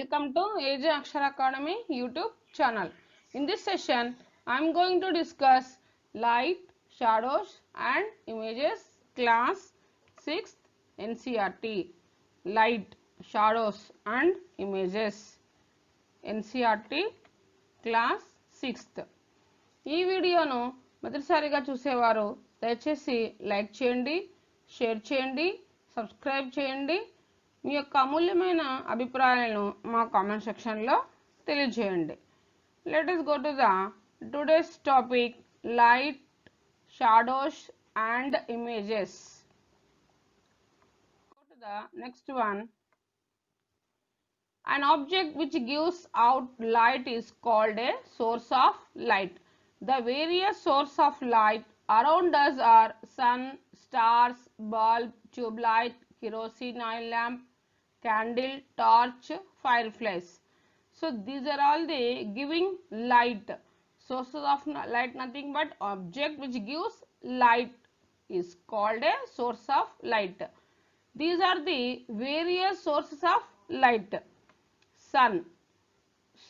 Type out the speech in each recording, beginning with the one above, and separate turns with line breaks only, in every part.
Welcome to AJ Akshara Academy YouTube channel. In this session, I am going to discuss light, shadows and images class 6th NCERT. Light, shadows and images NCERT class 6th. ఈ వీడియోను మొదటిసారిగా చూసేవారు దయచేసి like చేయండి, share చేయండి, subscribe చేయండి. మీ యొక్క అమూల్యమైన అభిప్రాయాలను మా కామెంట్ సెక్షన్లో తెలియజేయండి. Let us go to the today's topic, light, shadows and images. Go to the next one. An object which gives out light is called a source of light. The various sources of light around us are sun, stars, bulb, tube light, kerosene oil lamp, candle, torch, fireflies. So these are all the giving light. Sources of light, nothing but object which gives light is called a source of light. These are the various sources of light. Sun.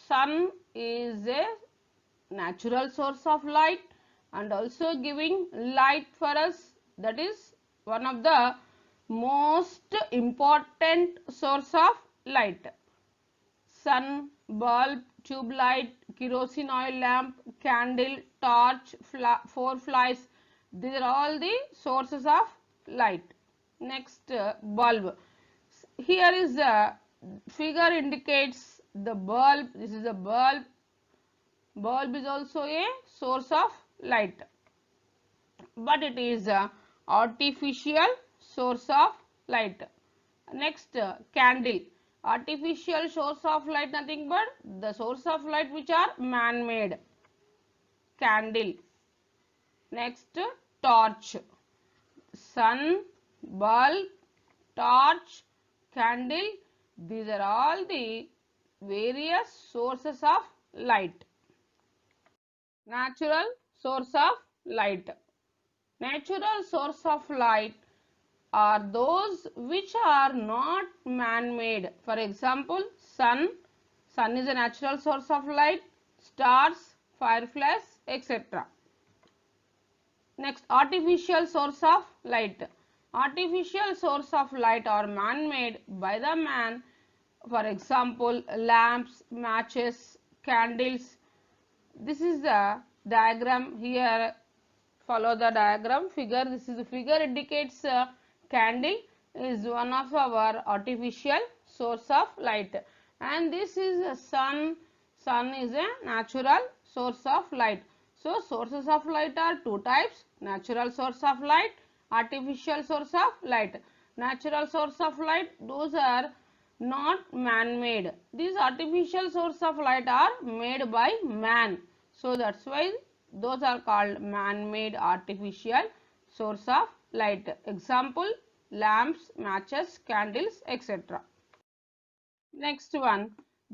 Sun is a natural source of light and also giving light for us. That is one of the most important source of light. Sun, bulb, tube light, kerosene oil lamp, candle, torch, four flies. These are all the sources of light. Next, bulb. Here is the figure indicates the bulb. This is a bulb. Bulb is also a source of light, but it is a artificial source of light. Next, candle. Artificial source of light, nothing but the source of light which are man-made. Candle. Next, torch. Sun, bulb, torch, candle. These are all the various sources of light. Natural source of light. Natural source of light are those which are not man-made. For example, sun. Sun is a natural source of light. Stars, fireflies, etc. Next, artificial source of light. Artificial source of light are man-made by the man. For example, lamps, matches, candles. This is the diagram here. Follow the diagram figure. This is the figure indicates candle is one of our artificial source of light, and this is a sun. Sun is a natural source of light. So sources of light are two types: natural source of light, artificial source of light. Natural source of light, those are not man-made. These artificial source of light are made by man. So that's why those are called man-made artificial source of light. Example, lamps, matches, candles, etc. Next one,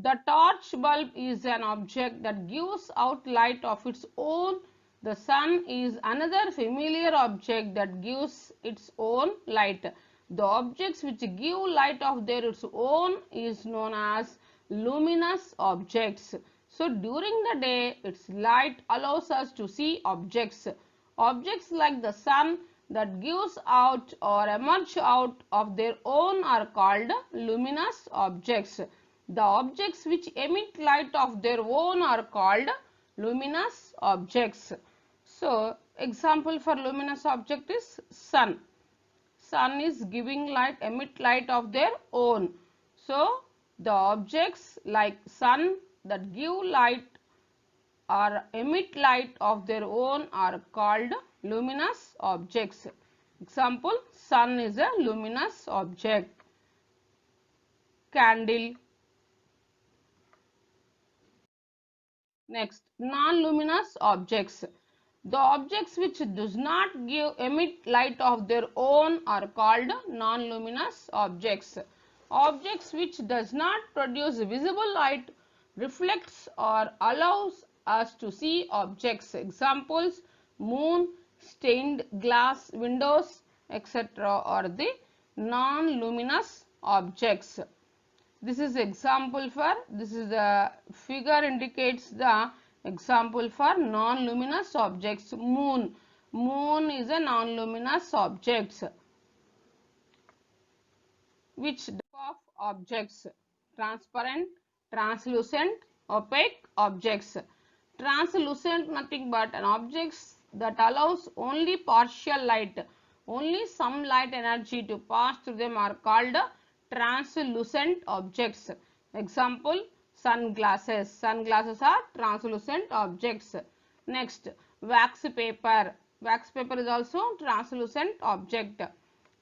the torch bulb is an object that gives out light of its own. The sun is another familiar object that gives its own light. The objects which give light of their its own is known as luminous objects. So during the day, its light allows us to see objects. Objects like the sun that gives out or emerge out of their own are called luminous objects. The objects which emit light of their own are called luminous objects. So example for luminous object is sun. Sun is giving light, emit light of their own. So the objects like sun that give light or emit light of their own are called luminous objects. Example, sun is a luminous object. Candle. Next, non-luminous objects. The objects which does not emit light of their own are called non-luminous objects. Objects which does not produce visible light, reflects or allows us to see objects. Examples, moon, stained glass windows, etc. are the non-luminous objects. This is example for, this is the figure indicates the example for non-luminous objects. Moon. Moon is a non-luminous object. Which type of objects? Transparent, translucent, opaque objects. Translucent nothing but an objects that allows only partial light, only some light energy to pass through them are called translucent objects. Example, sunglasses. Sunglasses are translucent objects. Next, wax paper. Wax paper is also translucent object.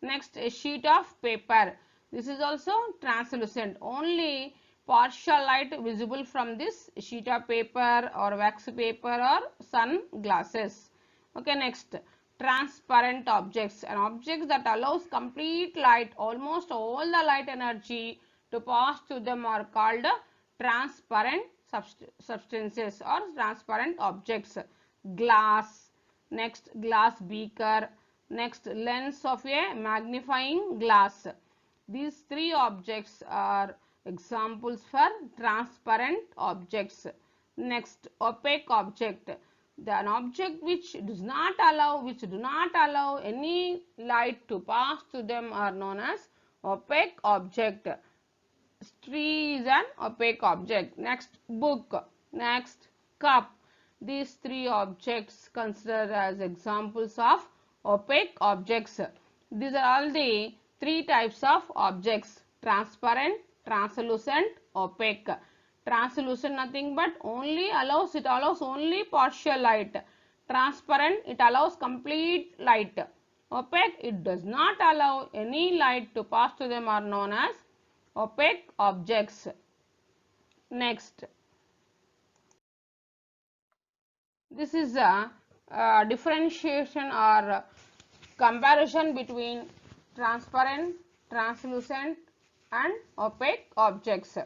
Next, a sheet of paper. This is also translucent. Only partial light visible from this sheet of paper or wax paper or sunglasses. Okay, next, transparent objects. An object that allows complete light, almost all the light energy to pass through them are called transparent substances or transparent objects. Glass. Next, glass beaker. Next, lens of a magnifying glass. These three objects are examples for transparent objects. Next, opaque object. An object which do not allow any light to pass through them are known as opaque object. Tree is an opaque object. Next, book. Next, cup. These three objects considered as examples of opaque objects. These are all the three types of objects: transparent, translucent, opaque. Translucent nothing but only allows, it allows only partial light. Transparent, it allows complete light. Opaque, it does not allow any light to pass through them are known as opaque objects. Next, this is a differentiation or comparison between transparent, translucent and opaque objects.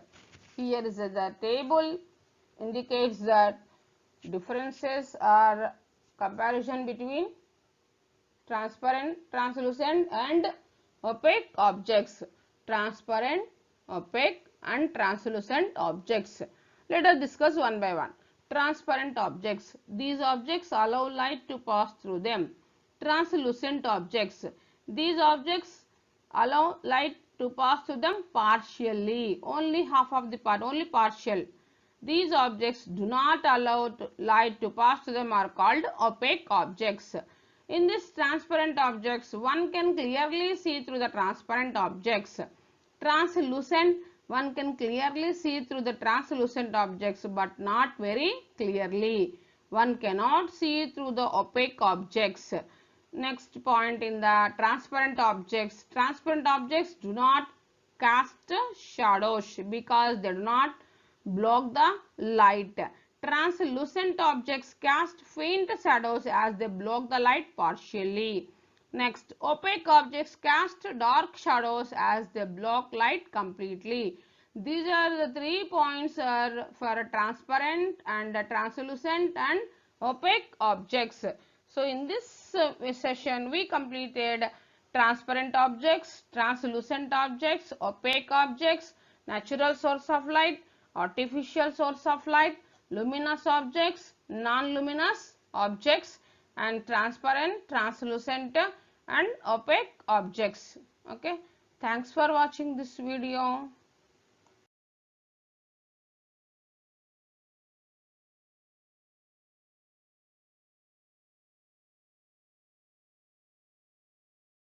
Here is the table indicates that differences or comparison between transparent, translucent and opaque objects. Transparent, opaque and translucent objects. Let us discuss one by one. Transparent objects. These objects allow light to pass through them. Translucent objects. These objects allow light to pass through them partially, only half of the part, only partial. These objects do not allow light to pass through them are called opaque objects. In this transparent objects, one can clearly see through the transparent objects. Translucent, one can clearly see through the translucent objects but not very clearly. One cannot see through the opaque objects. Next point, in the transparent objects do not cast shadows because they do not block the light. Translucent objects cast faint shadows as they block the light partially. Next, opaque objects cast dark shadows as they block light completely. These are the 3 points for transparent and translucent and opaque objects. So in this session we completed transparent objects, translucent objects, opaque objects, natural source of light, artificial source of light, luminous objects, non-luminous objects and transparent, translucent and opaque objects. Okay. Thanks for watching this video.